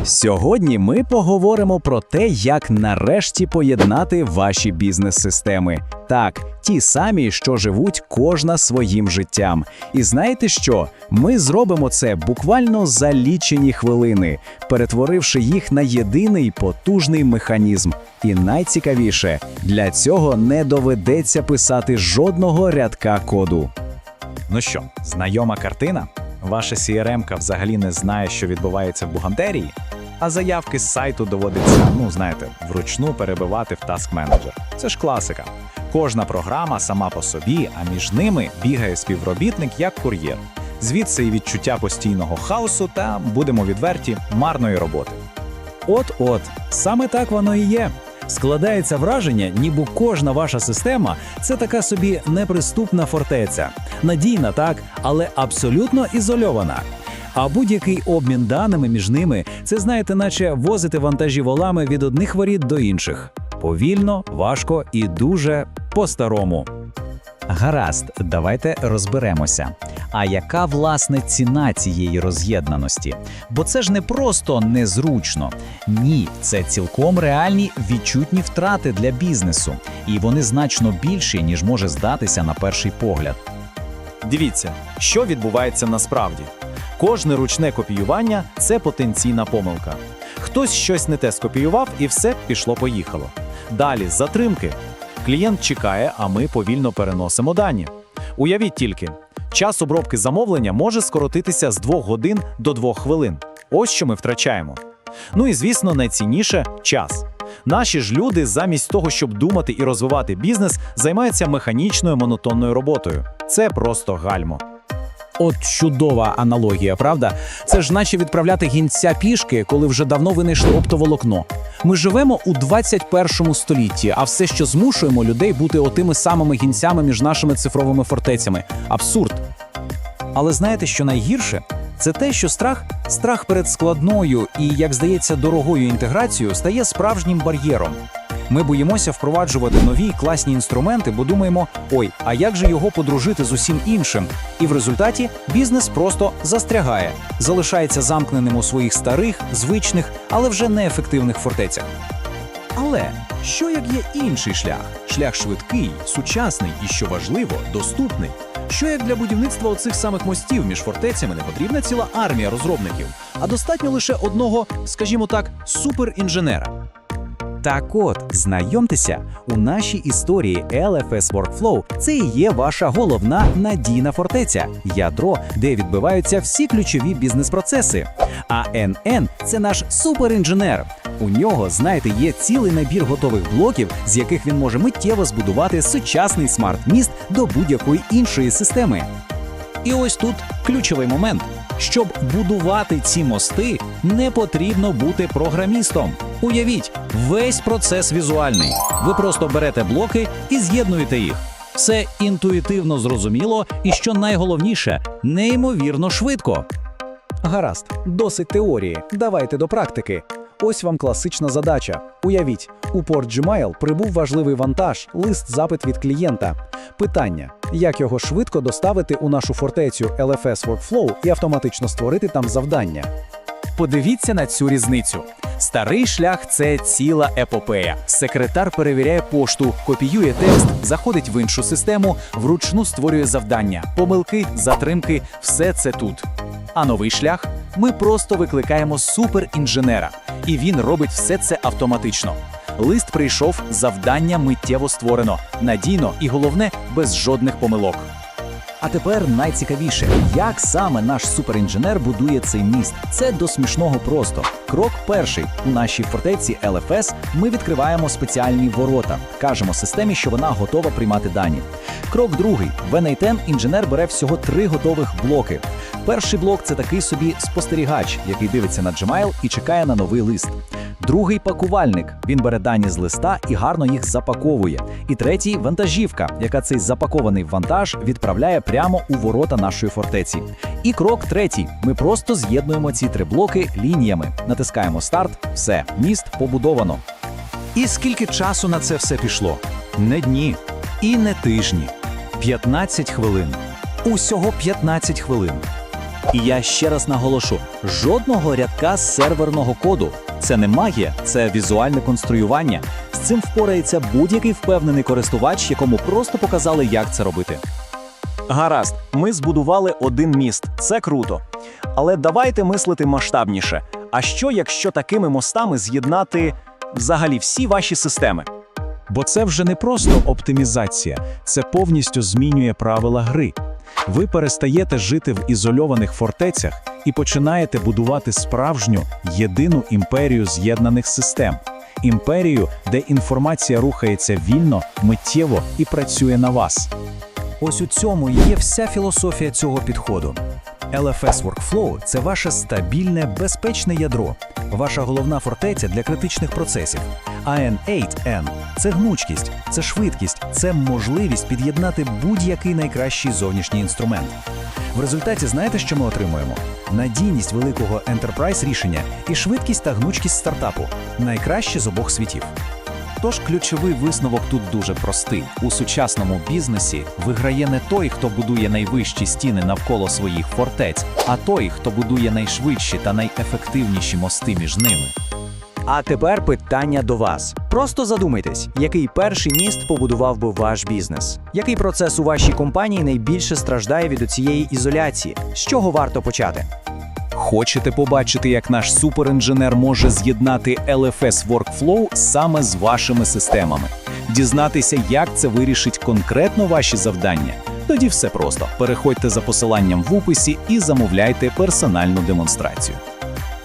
Сьогодні ми поговоримо про те, як нарешті поєднати ваші бізнес-системи. Так, ті самі, що живуть кожна своїм життям. І знаєте що? Ми зробимо це буквально за лічені хвилини, перетворивши їх на єдиний потужний механізм. І найцікавіше, для цього не доведеться писати жодного рядка коду. Ну що, знайома картина? Ваша CRM-ка взагалі не знає, що відбувається в бухгалтерії, а заявки з сайту доводиться, вручну перебивати в Task Manager. Це ж класика. Кожна програма сама по собі, а між ними бігає співробітник як кур'єр. Звідси і відчуття постійного хаосу та, будемо відверті, марної роботи. От-от, саме так воно і є. Складається враження, ніби кожна ваша система – це така собі неприступна фортеця. Надійна, так, але абсолютно ізольована. А будь-який обмін даними між ними – це, знаєте, наче возити вантажі волами від одних воріт до інших. Повільно, важко і дуже по-старому. Гаразд, давайте розберемося. А яка, власне, ціна цієї роз'єднаності? Бо це ж не просто незручно. Ні, це цілком реальні відчутні втрати для бізнесу. І вони значно більші, ніж може здатися на перший погляд. Дивіться, що відбувається насправді. Кожне ручне копіювання – це потенційна помилка. Хтось щось не те скопіював і все пішло-поїхало. Далі затримки. Клієнт чекає, а ми повільно переносимо дані. Уявіть тільки, час обробки замовлення може скоротитися з 2 годин до 2 хвилин. Ось що ми втрачаємо. Ну і, звісно, найцінніше – час. Наші ж люди замість того, щоб думати і розвивати бізнес, займаються механічною монотонною роботою. Це просто гальмо. От чудова аналогія, правда? Це ж наче відправляти гінця пішки, коли вже давно винайшли оптоволокно. Ми живемо у 21 столітті, а все, що змушуємо людей бути отими самими гінцями між нашими цифровими фортецями. Абсурд. Але знаєте, що найгірше? Це те, що страх перед складною і, як здається, дорогою інтеграцією стає справжнім бар'єром. Ми боїмося впроваджувати нові класні інструменти, бо думаємо, а як же його подружити з усім іншим? І в результаті бізнес просто застрягає, залишається замкненим у своїх старих, звичних, але вже неефективних фортецях. Але що як є інший шлях? Шлях швидкий, сучасний і, що важливо, доступний. Що як для будівництва оцих самих мостів між фортецями не потрібна ціла армія розробників, а достатньо лише одного, скажімо так, суперінженера? Так от, знайомтеся, у нашій історії LFS Workflow – це і є ваша головна надійна фортеця, ядро, де відбиваються всі ключові бізнес-процеси. А NN – це наш суперінженер. У нього, знаєте, є цілий набір готових блоків, з яких він може миттєво збудувати сучасний смарт-міст до будь-якої іншої системи. І ось тут ключовий момент. Щоб будувати ці мости, не потрібно бути програмістом. Уявіть, весь процес візуальний. Ви просто берете блоки і з'єднуєте їх. Все інтуїтивно зрозуміло і, що найголовніше, неймовірно швидко. Гаразд, досить теорії, давайте до практики. Ось вам класична задача. Уявіть, у порт Gmail прибув важливий вантаж, лист-запит від клієнта. Питання – як його швидко доставити у нашу фортецю LFS Workflow і автоматично створити там завдання? Подивіться на цю різницю. Старий шлях – це ціла епопея. Секретар перевіряє пошту, копіює текст, заходить в іншу систему, вручну створює завдання. Помилки, затримки – все це тут. А новий шлях – ми просто викликаємо суперінженера. І він робить все це автоматично. Лист прийшов, завдання миттєво створено. Надійно і, головне, без жодних помилок. А тепер найцікавіше, як саме наш суперінженер будує цей міст. Це до смішного просто. Крок перший. У нашій фортеці LFS ми відкриваємо спеціальні ворота. Кажемо системі, що вона готова приймати дані. Крок другий. В N8 інженер бере всього 3 готових блоки. Перший блок – це такий собі спостерігач, який дивиться на Gmail і чекає на новий лист. Другий – пакувальник. Він бере дані з листа і гарно їх запаковує. І третій – вантажівка, яка цей запакований вантаж відправляє прямо у ворота нашої фортеці. І крок третій. Ми просто з'єднуємо ці 3 блоки лініями. Натискаємо старт, все, міст побудовано. І скільки часу на це все пішло? Не дні і не тижні. 15 хвилин. Усього 15 хвилин. І я ще раз наголошу: жодного рядка серверного коду. Це не магія, це візуальне конструювання. З цим впорається будь-який впевнений користувач, якому просто показали, як це робити. Гаразд, ми збудували один міст, це круто. Але давайте мислити масштабніше. А що, якщо такими мостами з'єднати взагалі всі ваші системи? Бо це вже не просто оптимізація, це повністю змінює правила гри. Ви перестаєте жити в ізольованих фортецях і починаєте будувати справжню, єдину імперію з'єднаних систем. Імперію, де інформація рухається вільно, миттєво і працює на вас. Ось у цьому і є вся філософія цього підходу. LFS Workflow – це ваше стабільне, безпечне ядро, ваша головна фортеця для критичних процесів. А N8N – це гнучкість, це швидкість, це можливість під'єднати будь-який найкращий зовнішній інструмент. В результаті знаєте, що ми отримуємо? Надійність великого enterprise рішення і швидкість та гнучкість стартапу – найкраще з обох світів. Тож ключовий висновок тут дуже простий. У сучасному бізнесі виграє не той, хто будує найвищі стіни навколо своїх фортець, а той, хто будує найшвидші та найефективніші мости між ними. А тепер питання до вас. Просто задумайтесь, який перший міст побудував би ваш бізнес? Який процес у вашій компанії найбільше страждає від цієї ізоляції? З чого варто почати? Хочете побачити, як наш суперінженер може з'єднати LFS Workflow саме з вашими системами? Дізнатися, як це вирішить конкретно ваші завдання? Тоді все просто. Переходьте за посиланням в описі і замовляйте персональну демонстрацію.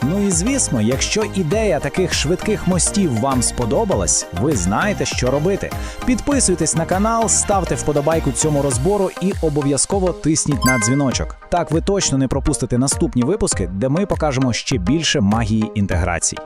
Ну і звісно, якщо ідея таких швидких мостів вам сподобалась, ви знаєте, що робити. Підписуйтесь на канал, ставте вподобайку цьому розбору і обов'язково тисніть на дзвіночок. Так ви точно не пропустите наступні випуски, де ми покажемо ще більше магії інтеграцій.